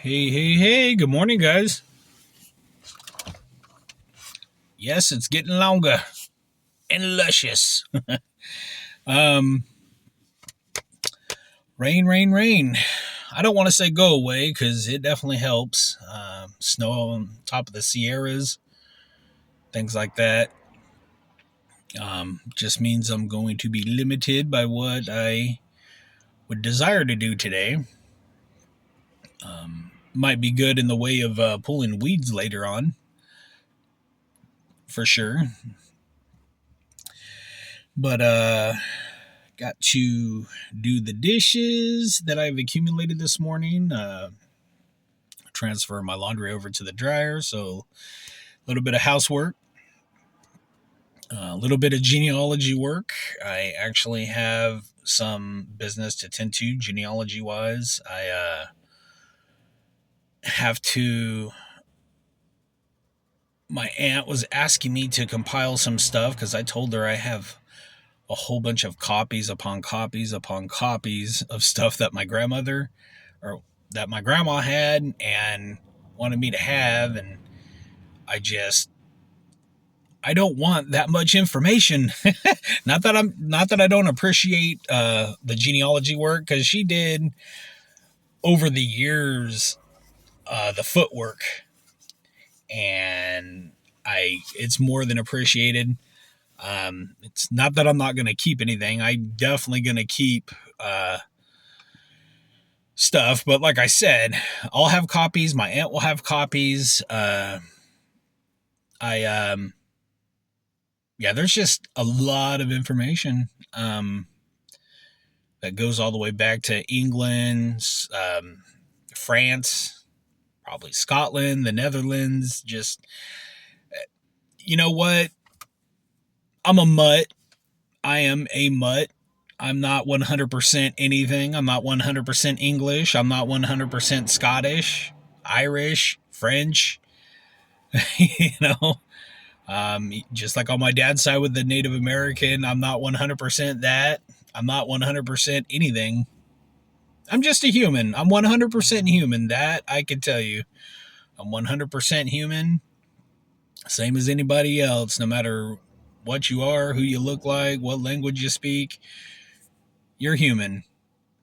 Hey, good morning, guys. Yes, it's getting longer and luscious. um, rain. I don't want to say go away because it definitely helps. Snow on top of the Sierras, things like that. Just means I'm going to be limited by what I would desire to do today. Might be good in the way of pulling weeds later on, for sure. But got to do the dishes that I've accumulated this morning. Transfer my laundry over to the dryer. So a little bit of housework, a little bit of genealogy work. I actually have some business to tend to genealogy wise. I have to. My aunt was asking me to compile some stuff because I told her I have a whole bunch of copies upon copies upon copies of stuff that my grandmother or that my grandma had and wanted me to have, and I don't want that much information. not that I don't appreciate the genealogy work, because she did over the years the footwork, and it's more than appreciated. It's not that I'm not going to keep anything. I'm definitely going to keep stuff, but like I said, I'll have copies. My aunt will have copies. I Yeah, there's just a lot of information that goes all the way back to England, France, probably Scotland, the Netherlands. Just, you know what? I'm a mutt. I am a mutt. I'm not 100% anything. I'm not 100% English. I'm not 100% Scottish, Irish, French. you know, just like on my dad's side with the Native American, I'm not 100% that. I'm not 100% anything. I'm just a human. I'm 100% human. That I can tell you. I'm 100% human. Same as anybody else, no matter what you are, who you look like, what language you speak. You're human.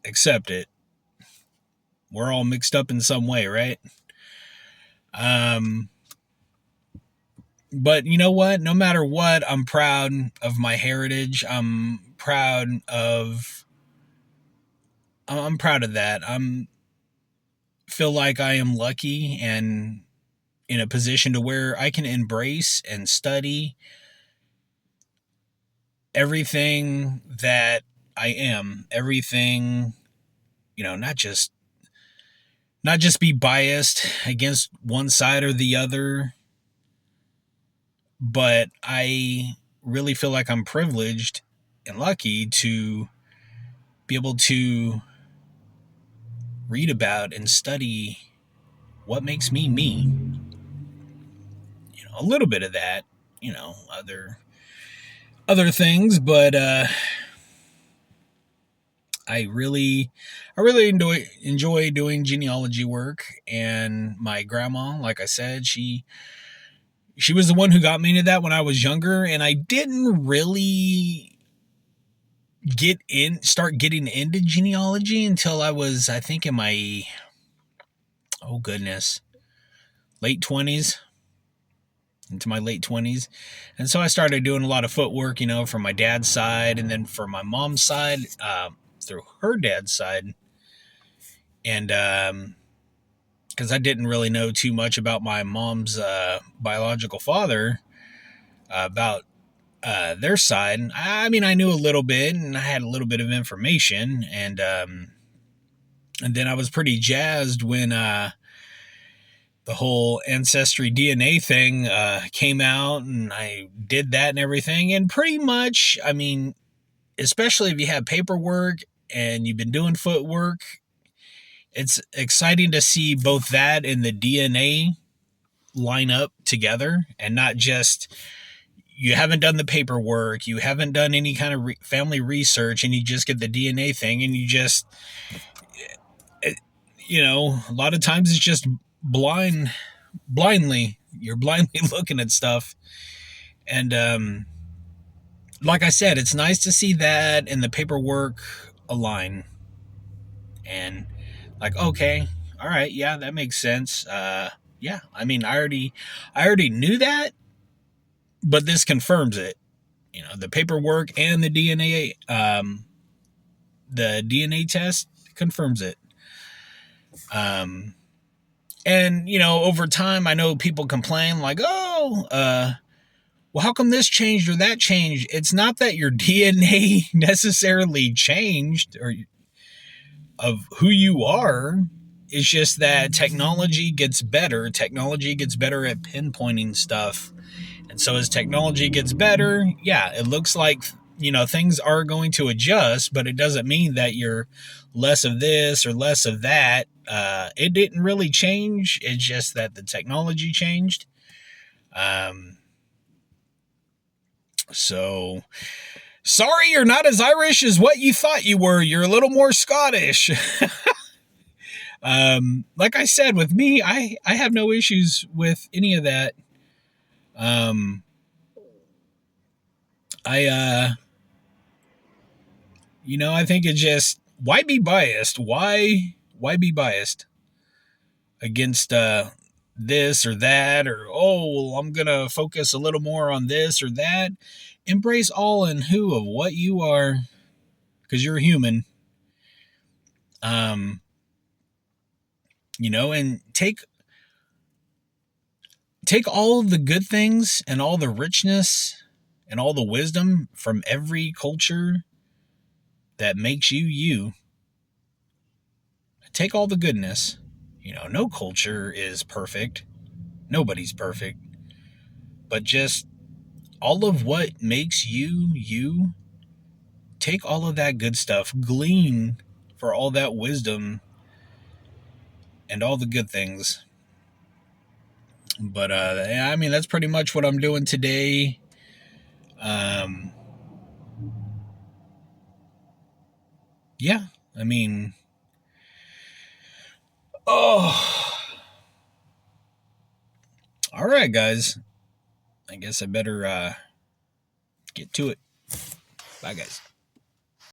Accept it. We're all mixed up in some way, right? Um, but you know what? No matter what, I'm proud of my heritage. I'm proud of that. I'm feel like I am lucky and in a position to where I can embrace and study everything that I am, everything, not just be biased against one side or the other, but I really feel like I'm privileged and lucky to be able to read about and study what makes me me. A little bit of that, other things, but I really enjoy doing genealogy work. And my grandma, like I said, she was the one who got me into that when I was younger, and I didn't really start getting into genealogy until I was, I think, in my oh goodness, late 20s, into my late 20s. And so I started doing a lot of footwork, from my dad's side, and then for my mom's side, through her dad's side. And because I didn't really know too much about my mom's biological father, about their side. I mean, I knew a little bit, and I had a little bit of information, and then I was pretty jazzed when the whole ancestry DNA thing came out, and I did that and everything. And pretty much, I mean, especially if you have paperwork and you've been doing footwork, it's exciting to see both that and the DNA line up together, and not just you haven't done the paperwork, you haven't done any kind of family research, and you just get the DNA thing, and a lot of times it's just blindly. You're blindly looking at stuff. And like I said, it's nice to see that and the paperwork align. And like, okay, all right, yeah, that makes sense. Yeah, I mean, I already knew that, but this confirms it. The paperwork and the DNA test confirms it. Um, and over time, I know people complain like, oh, well, how come this changed or that changed? It's not that your DNA necessarily changed or of who you are. It's just that technology gets better. Technology gets better at pinpointing stuff. And so as technology gets better, yeah, it looks like, things are going to adjust, but it doesn't mean that you're less of this or less of that. It didn't really change. It's just that the technology changed. Um, so sorry, you're not as Irish as what you thought you were. You're a little more Scottish. Like I said, with me, I have no issues with any of that. Um, I I think it's just why be biased? Why be biased against this or that or well, I'm gonna focus a little more on this or that. Embrace all and who of what you are, because you're human. Um, and take all of the good things and all the richness and all the wisdom from every culture that makes you you. Take all the goodness. No culture is perfect. Nobody's perfect. But just all of what makes you you, take all of that good stuff, glean for all that wisdom and all the good things. But I mean, that's pretty much what I'm doing today. Um, yeah, I mean, oh, all right, guys. I guess I better get to it. Bye, guys.